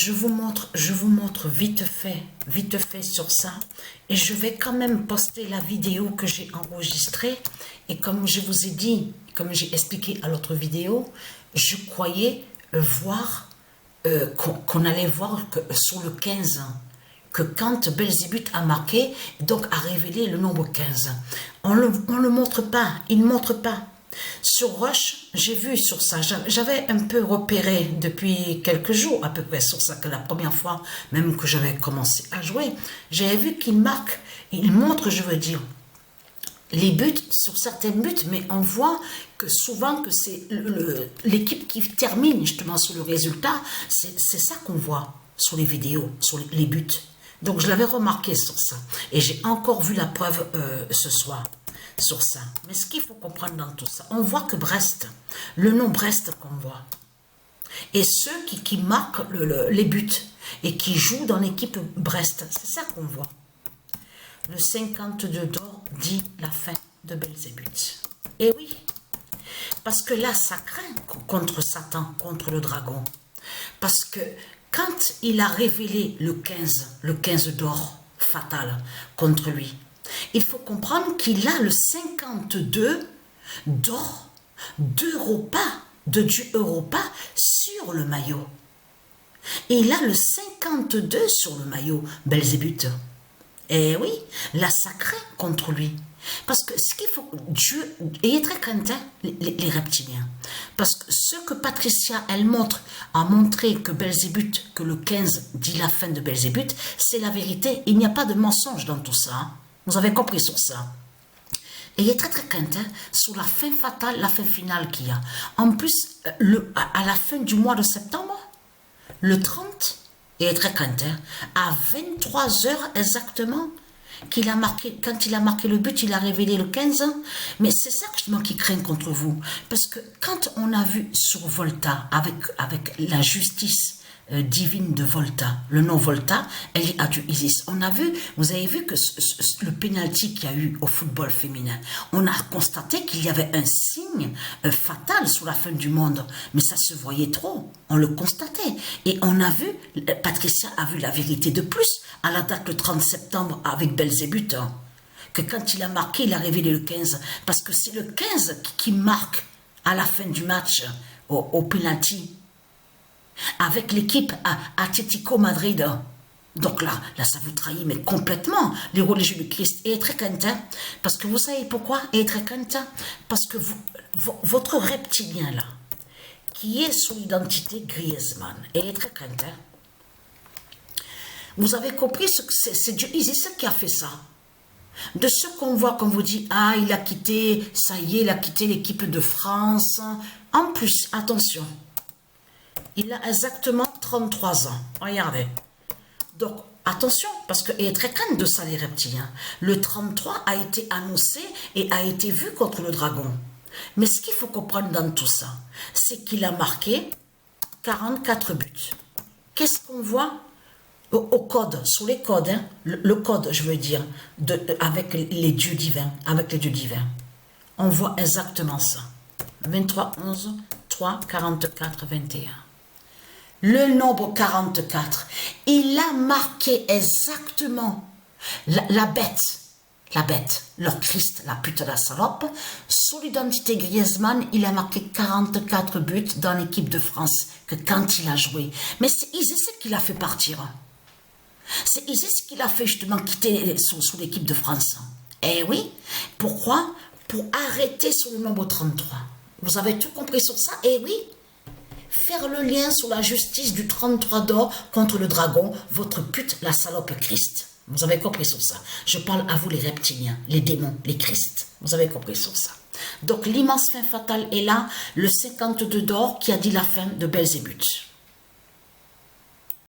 je vous montre vite fait sur ça. Et je vais quand même poster la vidéo que j'ai enregistrée. Et comme je vous ai dit, comme j'ai expliqué à l'autre vidéo, je croyais voir, qu'on allait voir que sur le 15, que quand Belzébuth a marqué, donc a révélé le nombre 15. On le montre pas, il ne montre pas. Sur Rush, j'ai vu sur ça, j'avais un peu repéré depuis quelques jours à peu près sur ça, que la première fois même que j'avais commencé à jouer, j'avais vu qu'il marque, il montre, je veux dire, les buts sur certains buts, mais on voit que souvent que c'est l'équipe qui termine justement sur le résultat, c'est ça qu'on voit sur les vidéos, sur les buts. Donc je l'avais remarqué sur ça, et j'ai encore vu la preuve ce soir sur ça. Mais ce qu'il faut comprendre dans tout ça, on voit que Brest, le nom Brest qu'on voit, et ceux qui marquent les buts et qui jouent dans l'équipe Brest, c'est ça qu'on voit. Le 52 d'or dit la fin de Belzébuth. Et oui, parce que là, ça craint contre Satan, contre le dragon. Parce que quand il a révélé le 15 d'or fatal contre lui, il faut comprendre qu'il a le 52 d'or d'Europa, de Dieu Europa sur le maillot. Et il a le 52 sur le maillot, Belzébuth. Et oui, la sacrée contre lui. Parce que ce qu'il faut, Dieu est très craintif, les reptiliens. Parce que ce que Patricia, elle montre, a montré que Belzébuth, que le 15 dit la fin de Belzébuth, c'est la vérité. Il n'y a pas de mensonge dans tout ça. Vous avez compris sur ça. Et il est très craintif sur la fin fatale, la fin finale qu'il y a. En plus, à la fin du mois de septembre, le 30, il est très craintif, à 23 heures exactement, qu'il a marqué, quand il a marqué le but, il a révélé le 15 ans. Mais c'est ça justement qui craint contre vous. Parce que quand on a vu sur Volta, avec la justice divine de Volta, le nom Volta, elle est à Dieu Isis. On a vu, vous avez vu que le pénalty qu'il y a eu au football féminin, on a constaté qu'il y avait un signe fatal sur la fin du monde, mais ça se voyait trop, on le constatait. Et on a vu, Patricia a vu la vérité de plus, à la date le 30 septembre avec Belzébuth, hein, que quand il a marqué, il a révélé le 15, parce que c'est le 15 qui marque à la fin du match au pénalty, avec l'équipe Atlético Madrid. Donc là, ça vous trahit, mais complètement, les religieux du Christ. Et est très craintif, parce que vous savez pourquoi il est très craintif? Parce que votre reptilien là, qui est sous l'identité Griezmann, est très craintif. Vous avez compris, c'est Dieu Isis qui a fait ça. De ce qu'on voit, qu'on vous dit, ah, il a quitté, ça y est, il a quitté l'équipe de France. En plus, attention, il a exactement 33 ans. Regardez. Donc, attention, parce qu'il est très craint de ça, les reptiliens. Le 33 a été annoncé et a été vu contre le dragon. Mais ce qu'il faut comprendre dans tout ça, c'est qu'il a marqué 44 buts. Qu'est-ce qu'on voit au code, sur les codes, hein, le code, je veux dire, avec les dieux divins, on voit exactement ça. 23, 11, 3, 44, 21. Le nombre 44, il a marqué exactement la bête, leur Christ, la pute de la salope. Sous l'identité Griezmann, il a marqué 44 buts dans l'équipe de France, que quand il a joué. Mais c'est Isis qui l'a fait partir. C'est Isis qui l'a fait justement quitter sous l'équipe de France. Eh oui, pourquoi? Pour arrêter sur le nombre 33. Vous avez tout compris sur ça? Eh oui. Faire le lien sur la justice du 33 d'or contre le dragon, votre pute, la salope Christ. Vous avez compris sur ça. Je parle à vous les reptiliens, les démons, les Christ. Vous avez compris sur ça. Donc l'immense fin fatale est là, le 52 d'or qui a dit la fin de Belzébuth.